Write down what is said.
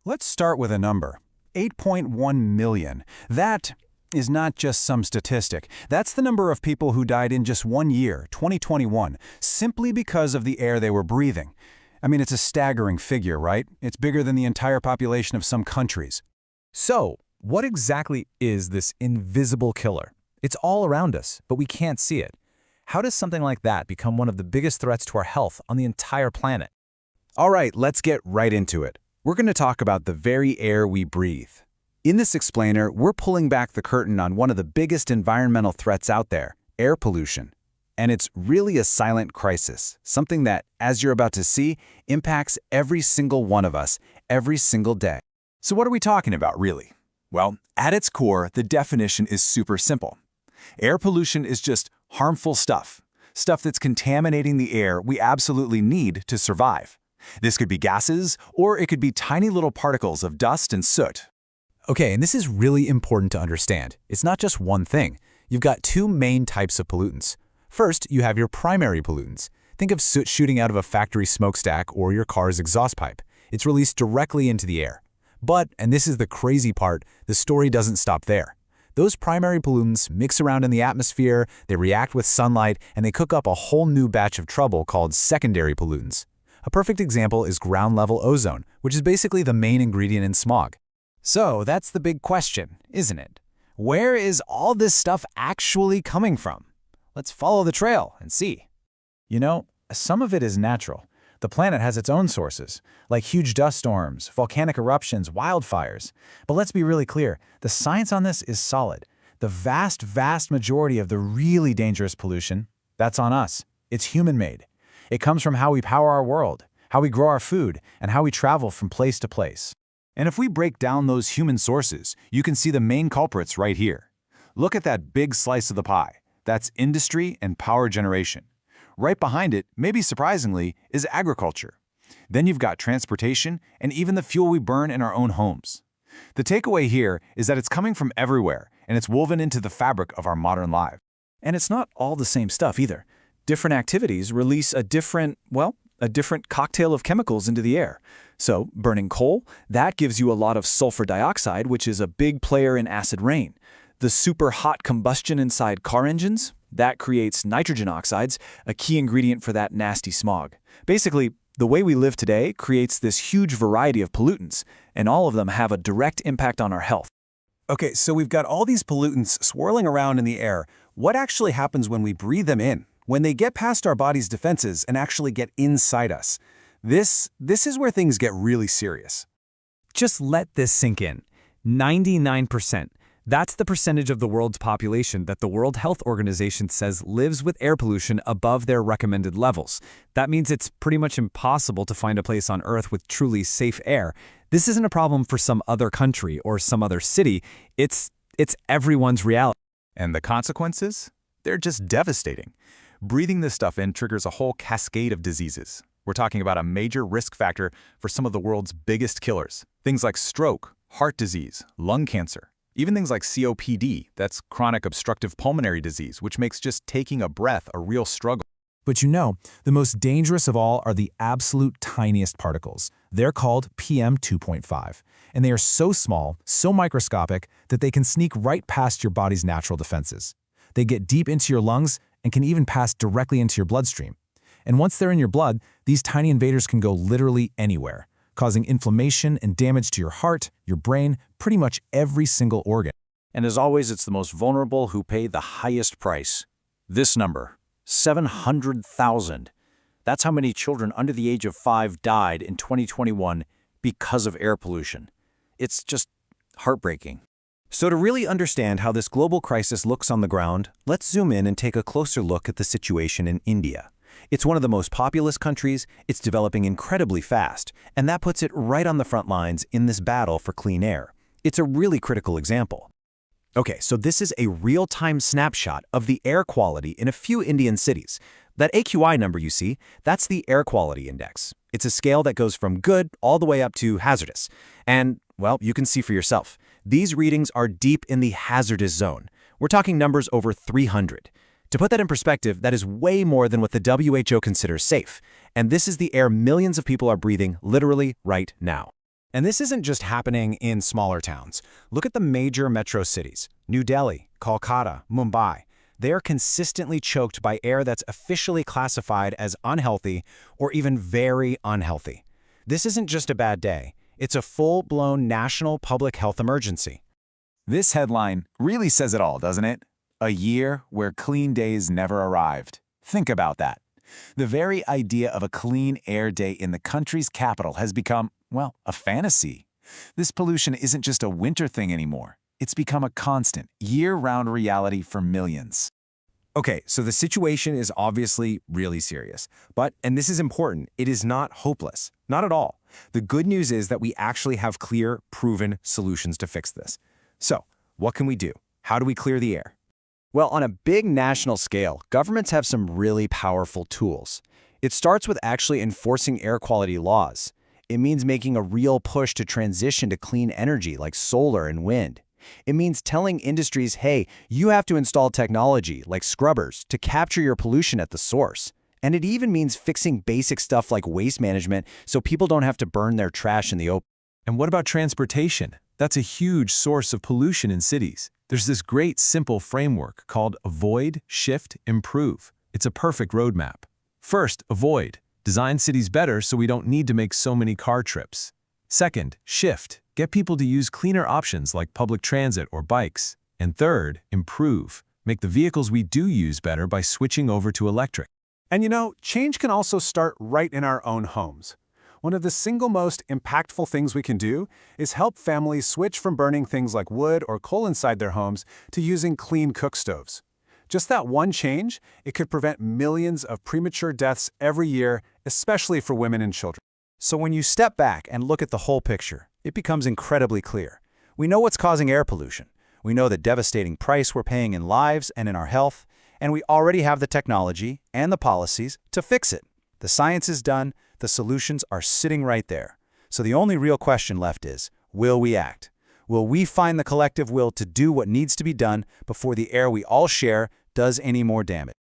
Let's start with a number. 8.1 million. That is not just some statistic. That's the number of people who died in just 1 year, 2021, simply because of the air they were breathing. I mean, it's a staggering figure, right? It's bigger than the entire population of some countries. So, what exactly is this invisible killer? It's all around us, but we can't see it. How does something like that become one of the biggest threats to our health on the entire planet? All right, let's get right into it. We're going to talk about the very air we breathe. In this explainer, we're pulling back the curtain on one of the biggest environmental threats out there, air pollution. And it's really a silent crisis, something that, as you're about to see, impacts every single one of us, every single day. So what are we talking about, really? Well, at its core, the definition is super simple. Air pollution is just harmful stuff that's contaminating the air we absolutely need to survive. This could be gases, or it could be tiny little particles of dust and soot. Okay, and this is really important to understand. It's not just one thing. You've got two main types of pollutants. First, you have your primary pollutants. Think of soot shooting out of a factory smokestack or your car's exhaust pipe. It's released directly into the air. But, and this is the crazy part, the story doesn't stop there. Those primary pollutants mix around in the atmosphere, they react with sunlight, and they cook up a whole new batch of trouble called secondary pollutants. A perfect example is ground-level ozone, which is basically the main ingredient in smog. So that's the big question, isn't it? Where is all this stuff actually coming from? Let's follow the trail and see. You know, some of it is natural. The planet has its own sources, like huge dust storms, volcanic eruptions, wildfires. But let's be really clear, the science on this is solid. The vast majority of the really dangerous pollution, that's on us. It's human-made. It comes from how we power our world, how we grow our food, and how we travel from place to place. And if we break down those human sources, you can see the main culprits right here. Look at that big slice of the pie. That's industry and power generation. Right behind it, maybe surprisingly, is agriculture. Then you've got transportation and even the fuel we burn in our own homes. The takeaway here is that it's coming from everywhere, and it's woven into the fabric of our modern life. And it's not all the same stuff either. Different activities release a different cocktail of chemicals into the air. So, burning coal, that gives you a lot of sulfur dioxide, which is a big player in acid rain. The super hot combustion inside car engines, that creates nitrogen oxides, a key ingredient for that nasty smog. Basically, the way we live today creates this huge variety of pollutants, and all of them have a direct impact on our health. Okay, so we've got all these pollutants swirling around in the air. What actually happens when we breathe them in? When they get past our body's defenses and actually get inside us? This is where things get really serious. Just let this sink in. 99%. That's the percentage of the world's population that the World Health Organization says lives with air pollution above their recommended levels. That means it's pretty much impossible to find a place on Earth with truly safe air. This isn't a problem for some other country or some other city. It's everyone's reality. And the consequences? They're just devastating. Breathing this stuff in triggers a whole cascade of diseases. We're talking about a major risk factor for some of the world's biggest killers. Things like stroke, heart disease, lung cancer. Even things like COPD, that's chronic obstructive pulmonary disease, which makes just taking a breath a real struggle. But you know, the most dangerous of all are the absolute tiniest particles. They're called PM 2.5, and they are so small, so microscopic, that they can sneak right past your body's natural defenses. They get deep into your lungs and can even pass directly into your bloodstream. And once they're in your blood, these tiny invaders can go literally anywhere, causing inflammation and damage to your heart, your brain, pretty much every single organ. And as always, it's the most vulnerable who pay the highest price. This number, 700,000. That's how many children under the age of 5 died in 2021 because of air pollution. It's just heartbreaking. So to really understand how this global crisis looks on the ground, let's zoom in and take a closer look at the situation in India. It's one of the most populous countries, it's developing incredibly fast, and that puts it right on the front lines in this battle for clean air. It's a really critical example. Okay, so this is a real-time snapshot of the air quality in a few Indian cities. That AQI number you see, that's the air quality index. It's a scale that goes from good all the way up to hazardous. And, well, you can see for yourself. These readings are deep in the hazardous zone. We're talking numbers over 300. To put that in perspective, that is way more than what the WHO considers safe. And this is the air millions of people are breathing literally right now. And this isn't just happening in smaller towns. Look at the major metro cities. New Delhi, Kolkata, Mumbai. They are consistently choked by air that's officially classified as unhealthy or even very unhealthy. This isn't just a bad day. It's a full-blown national public health emergency. This headline really says it all, doesn't it? A year where clean days never arrived. Think about that. The very idea of a clean air day in the country's capital has become, well, a fantasy. This pollution isn't just a winter thing anymore. It's become a constant, year-round reality for millions. Okay, so the situation is obviously really serious. But, and this is important, it is not hopeless. Not at all. The good news is that we actually have clear, proven solutions to fix this. So, what can we do? How do we clear the air? Well, on a big national scale, governments have some really powerful tools. It starts with actually enforcing air quality laws. It means making a real push to transition to clean energy like solar and wind. It means telling industries, hey, you have to install technology like scrubbers to capture your pollution at the source. And it even means fixing basic stuff like waste management so people don't have to burn their trash in the open. And what about transportation? That's a huge source of pollution in cities. There's this great simple framework called Avoid, Shift, Improve. It's a perfect roadmap. First, avoid. Design cities better so we don't need to make so many car trips. Second, shift. Get people to use cleaner options like public transit or bikes. And third, improve. Make the vehicles we do use better by switching over to electric. And you know, change can also start right in our own homes. One of the single most impactful things we can do is help families switch from burning things like wood or coal inside their homes to using clean cook stoves. Just that one change, it could prevent millions of premature deaths every year, especially for women and children. So when you step back and look at the whole picture, it becomes incredibly clear. We know what's causing air pollution. We know the devastating price we're paying in lives and in our health, and we already have the technology and the policies to fix it. The science is done, the solutions are sitting right there. So the only real question left is, will we act? Will we find the collective will to do what needs to be done before the air we all share does any more damage?